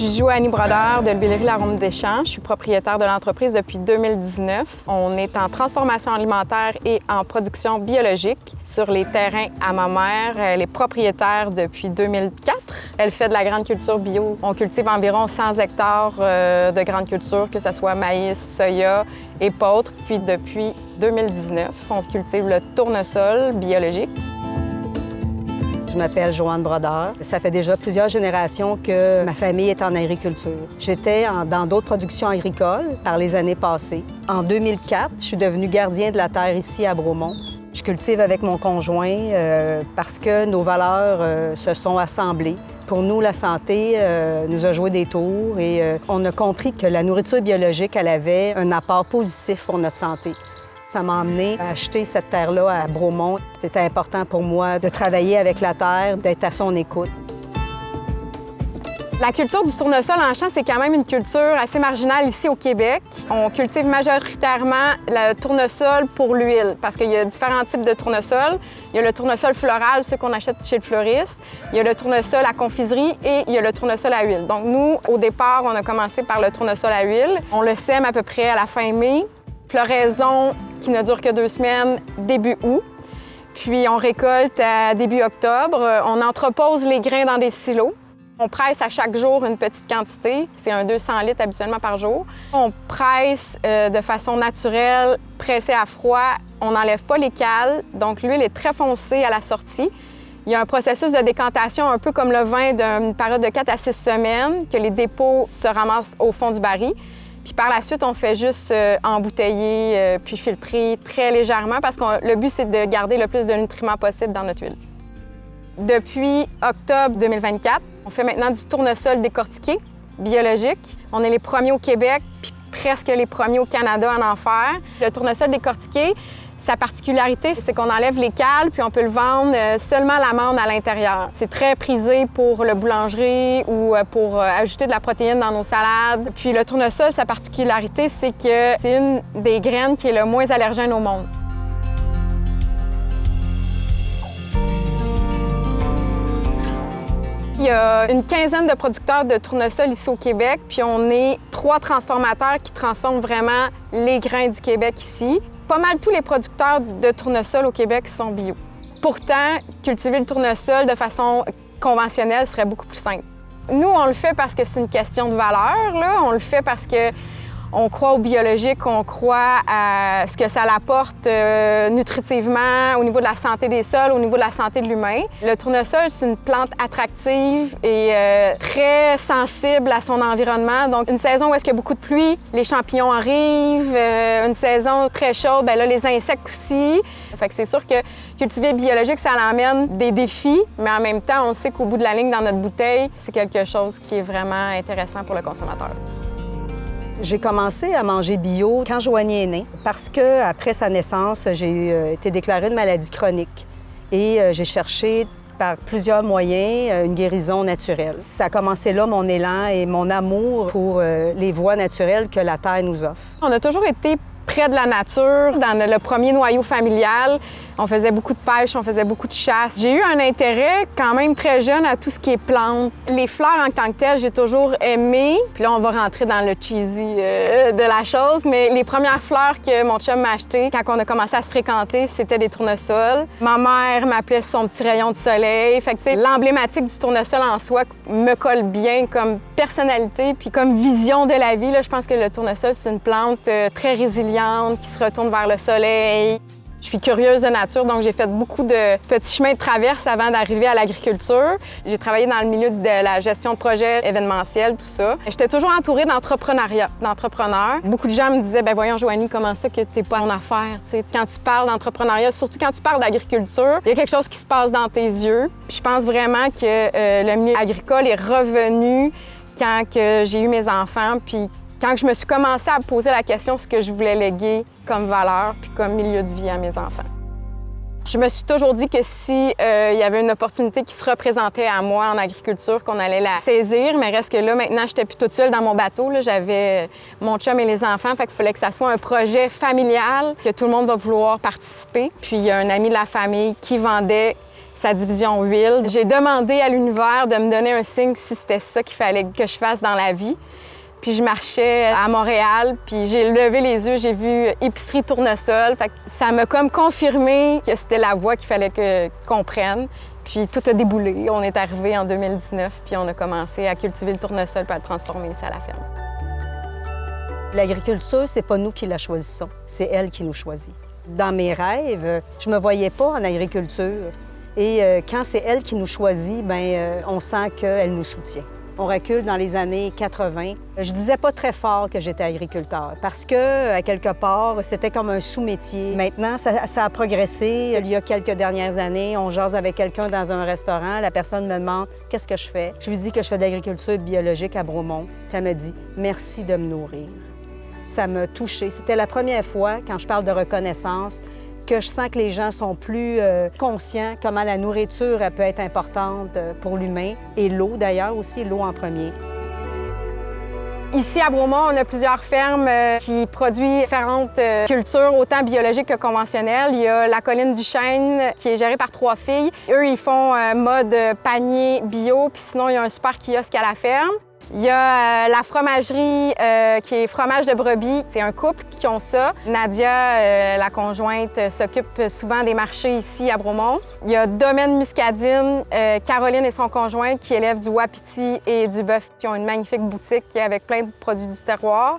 suis Joanie Brodeur de l'huilerie La Ronde des Champs. Je suis propriétaire de l'entreprise depuis 2019. On est en transformation alimentaire et en production biologique sur les terrains à ma mère. Elle est propriétaire depuis 2004. Elle fait de la grande culture bio. On cultive environ 100 hectares de grande culture, que ce soit maïs, soya, épeautre. Puis depuis 2019, on cultive le tournesol biologique. Je m'appelle Joanne Brodeur. Ça fait déjà plusieurs générations que ma famille est en agriculture. J'étais dans d'autres productions agricoles par les années passées. En 2004, je suis devenue gardien de la terre ici à Bromont. Je cultive avec mon conjoint parce que nos valeurs se sont assemblées. Pour nous, la santé nous a joué des tours et on a compris que la nourriture biologique, elle avait un apport positif pour notre santé. Ça m'a emmené à acheter cette terre-là à Bromont. C'était important pour moi de travailler avec la terre, d'être à son écoute. La culture du tournesol en champ, c'est quand même une culture assez marginale ici au Québec. On cultive majoritairement le tournesol pour l'huile parce qu'il y a différents types de tournesol. Il y a le tournesol floral, ceux qu'on achète chez le fleuriste. Il y a le tournesol à confiserie et il y a le tournesol à huile. Donc nous, au départ, on a commencé par le tournesol à huile. On le sème à peu près à la fin mai. Floraison qui ne dure que 2 semaines, début août. Puis on récolte à début octobre. On entrepose les grains dans des silos. On presse à chaque jour une petite quantité. C'est un 200 litres habituellement par jour. On presse de façon naturelle, pressée à froid. On n'enlève pas les cales, donc l'huile est très foncée à la sortie. Il y a un processus de décantation un peu comme le vin d'une période de 4 à 6 semaines, que les dépôts se ramassent au fond du baril. Puis par la suite, on fait juste embouteiller puis filtrer très légèrement parce que le but, c'est de garder le plus de nutriments possible dans notre huile. Depuis octobre 2024, on fait maintenant du tournesol décortiqué, biologique. On est les premiers au Québec, puis presque les premiers au Canada à en faire. Le tournesol décortiqué, sa particularité, c'est qu'on enlève les cales, puis on peut le vendre seulement l'amande à l'intérieur. C'est très prisé pour le boulangerie ou pour ajouter de la protéine dans nos salades. Puis le tournesol, sa particularité, c'est que c'est une des graines qui est le moins allergène au monde. Il y a une quinzaine de producteurs de tournesol ici au Québec, puis on est 3 transformateurs qui transforment vraiment les grains du Québec ici. Pas mal tous les producteurs de tournesol au Québec sont bio. Pourtant, cultiver le tournesol de façon conventionnelle serait beaucoup plus simple. Nous, on le fait parce que c'est une question de valeur, là. On le fait parce que on croit au biologique, on croit à ce que ça apporte nutritivement au niveau de la santé des sols, au niveau de la santé de l'humain. Le tournesol, c'est une plante attractive et très sensible à son environnement. Donc, une saison où est-ce qu'il y a beaucoup de pluie, les champignons arrivent. Une saison très chaude, bien là, les insectes aussi. Fait que c'est sûr que cultiver biologique, ça l'emmène des défis, mais en même temps, on sait qu'au bout de la ligne, dans notre bouteille, c'est quelque chose qui est vraiment intéressant pour le consommateur. J'ai commencé à manger bio quand Joanie est née parce qu'après sa naissance, j'ai été déclarée une maladie chronique et j'ai cherché par plusieurs moyens une guérison naturelle. Ça a commencé là, mon élan et mon amour pour les voies naturelles que la terre nous offre. On a toujours été près de la nature, dans le premier noyau familial. On faisait beaucoup de pêche, on faisait beaucoup de chasse. J'ai eu un intérêt quand même très jeune à tout ce qui est plantes. Les fleurs en tant que telles, j'ai toujours aimé. Puis là, on va rentrer dans le cheesy de la chose, mais les premières fleurs que mon chum m'a achetées quand on a commencé à se fréquenter, c'était des tournesols. Ma mère m'appelait son petit rayon de soleil. Fait que, tu sais, l'emblématique du tournesol en soi me colle bien comme personnalité puis comme vision de la vie. Là, je pense que le tournesol, c'est une plante très résiliente qui se retourne vers le soleil. Je suis curieuse de nature, donc j'ai fait beaucoup de petits chemins de traverse avant d'arriver à l'agriculture. J'ai travaillé dans le milieu de la gestion de projets événementiels, tout ça. J'étais toujours entourée d'entrepreneurs. Beaucoup de gens me disaient, ben voyons Joanie, comment ça que t'es pas en affaires? T'sais, quand tu parles d'entrepreneuriat, surtout quand tu parles d'agriculture, il y a quelque chose qui se passe dans tes yeux. Je pense vraiment que le milieu agricole est revenu quand j'ai eu mes enfants, puis quand je me suis commencé à me poser la question ce que je voulais léguer comme valeur puis comme milieu de vie à mes enfants. Je me suis toujours dit que si il y avait une opportunité qui se représentait à moi en agriculture, qu'on allait la saisir, mais reste que là, maintenant, j'étais plus toute seule dans mon bateau. J'avais mon chum et les enfants, fait qu'il fallait que ça soit un projet familial, que tout le monde va vouloir participer. Puis il y a un ami de la famille qui vendait sa division huile. J'ai demandé à l'univers de me donner un signe si c'était ça qu'il fallait que je fasse dans la vie. Puis je marchais à Montréal, puis j'ai levé les yeux, j'ai vu épicerie tournesol. Fait que ça m'a comme confirmé que c'était la voie qu'il fallait qu'on prenne. Puis tout a déboulé. On est arrivé en 2019, puis on a commencé à cultiver le tournesol puis à le transformer ici à la ferme. L'agriculture, c'est pas nous qui la choisissons, c'est elle qui nous choisit. Dans mes rêves, je me voyais pas en agriculture. Et quand c'est elle qui nous choisit, bien, on sent qu'elle nous soutient. On recule dans les années 80. Je disais pas très fort que j'étais agriculteur parce que, à quelque part, c'était comme un sous-métier. Maintenant, ça a progressé. Il y a quelques dernières années, on jase avec quelqu'un dans un restaurant. La personne me demande « Qu'est-ce que je fais? » Je lui dis que je fais de l'agriculture biologique à Bromont. Puis elle me dit « Merci de me nourrir. » Ça m'a touchée. C'était la première fois, quand je parle de reconnaissance, que je sens que les gens sont plus conscients comment la nourriture elle peut être importante pour l'humain et l'eau d'ailleurs aussi, l'eau en premier. Ici à Bromont, on a plusieurs fermes qui produisent différentes cultures, autant biologiques que conventionnelles. Il y a la colline du Chêne qui est gérée par 3 filles. Eux, ils font mode panier bio, puis sinon, il y a un super kiosque à la ferme. Il y a la fromagerie qui est fromage de brebis. C'est un couple qui ont ça. Nadia, la conjointe, s'occupe souvent des marchés ici à Bromont. Il y a Domaine Muscadine, Caroline et son conjoint qui élèvent du wapiti et du bœuf, qui ont une magnifique boutique avec plein de produits du terroir.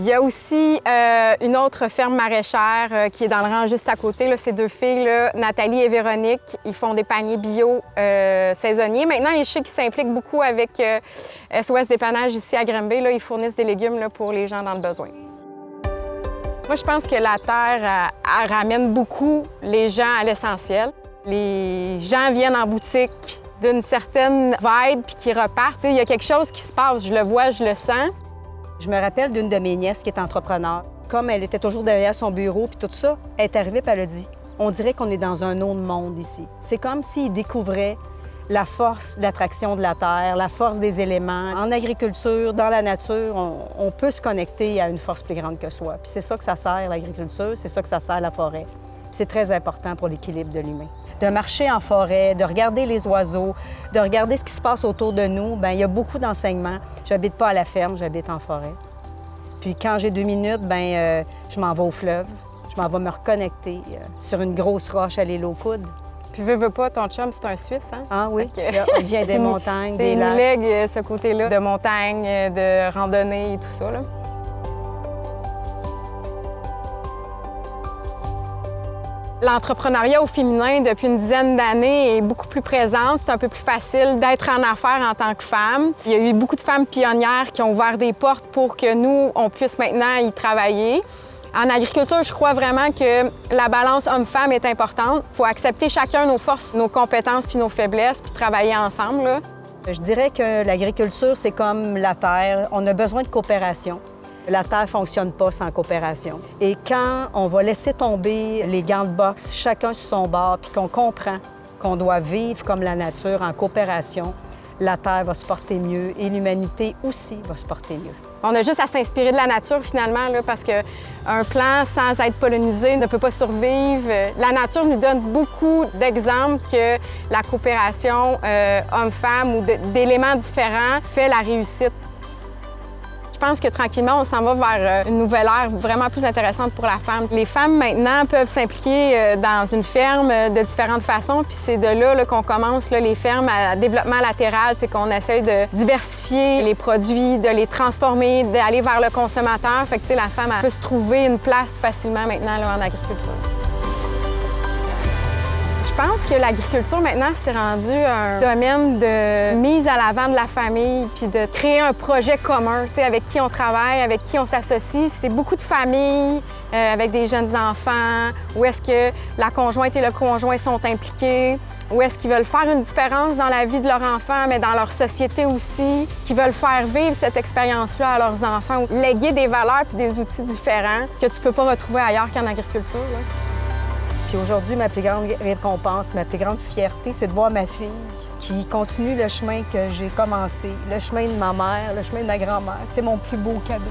Il y a aussi une autre ferme maraîchère qui est dans le rang juste à côté. Là, ces 2 filles, là, Nathalie et Véronique, ils font des paniers bio saisonniers. Maintenant, je sais qu'ils s'impliquent beaucoup avec SOS Dépannage ici à Granby. Là, ils fournissent des légumes là, pour les gens dans le besoin. Moi, je pense que la terre, elle ramène beaucoup les gens à l'essentiel. Les gens viennent en boutique d'une certaine vibe puis qui repartent. Il y a quelque chose qui se passe, je le vois, je le sens. Je me rappelle d'une de mes nièces qui est entrepreneur. Comme elle était toujours derrière son bureau puis tout ça, elle est arrivée et elle a dit « On dirait qu'on est dans un autre monde ici. » C'est comme s'ils découvraient la force d'attraction de la terre, la force des éléments. En agriculture, dans la nature, on peut se connecter à une force plus grande que soi. Puis c'est ça que ça sert, l'agriculture, c'est ça que ça sert, la forêt. Puis c'est très important pour l'équilibre de l'humain. De marcher en forêt, de regarder les oiseaux, de regarder ce qui se passe autour de nous, bien, il y a beaucoup d'enseignements. J'habite pas à la ferme, j'habite en forêt. Puis quand j'ai 2 minutes, bien, je m'en vais au fleuve. Je m'en vais me reconnecter sur une grosse roche à l'île aux Coudes. Puis veux pas, ton chum, c'est un Suisse, hein? Ah oui, il vient des montagnes, des lacs. lacs. Il nous lègue ce côté-là de montagne, de randonnée et tout ça, là. L'entrepreneuriat au féminin, depuis une dizaine d'années, est beaucoup plus présent. C'est un peu plus facile d'être en affaires en tant que femme. Il y a eu beaucoup de femmes pionnières qui ont ouvert des portes pour que nous, on puisse maintenant y travailler. En agriculture, je crois vraiment que la balance homme-femme est importante. Il faut accepter chacun nos forces, nos compétences puis nos faiblesses, puis travailler ensemble, là. Je dirais que l'agriculture, c'est comme la terre. On a besoin de coopération. La terre ne fonctionne pas sans coopération. Et quand on va laisser tomber les gants de boxe, chacun sur son bord, puis qu'on comprend qu'on doit vivre comme la nature en coopération, la terre va se porter mieux et l'humanité aussi va se porter mieux. On a juste à s'inspirer de la nature, finalement, là, parce qu'un plant sans être pollinisé ne peut pas survivre. La nature nous donne beaucoup d'exemples que la coopération homme-femme ou d'éléments différents fait la réussite. Je pense que tranquillement, on s'en va vers une nouvelle ère vraiment plus intéressante pour la femme. Les femmes, maintenant, peuvent s'impliquer dans une ferme de différentes façons, puis c'est de là, qu'on commence les fermes à développement latéral. C'est qu'on essaie de diversifier les produits, de les transformer, d'aller vers le consommateur. Fait que, la femme elle peut se trouver une place facilement maintenant là, en agriculture. Je pense que l'agriculture, maintenant, s'est rendu un domaine de mise à l'avant de la famille puis de créer un projet commun, avec qui on travaille, avec qui on s'associe. C'est beaucoup de familles avec des jeunes enfants, où est-ce que la conjointe et le conjoint sont impliqués, où est-ce qu'ils veulent faire une différence dans la vie de leur enfant, mais dans leur société aussi, qui veulent faire vivre cette expérience-là à leurs enfants, léguer des valeurs puis des outils différents que tu peux pas retrouver ailleurs qu'en agriculture, là. Puis aujourd'hui, ma plus grande récompense, ma plus grande fierté, c'est de voir ma fille qui continue le chemin que j'ai commencé, le chemin de ma mère, le chemin de ma grand-mère. C'est mon plus beau cadeau.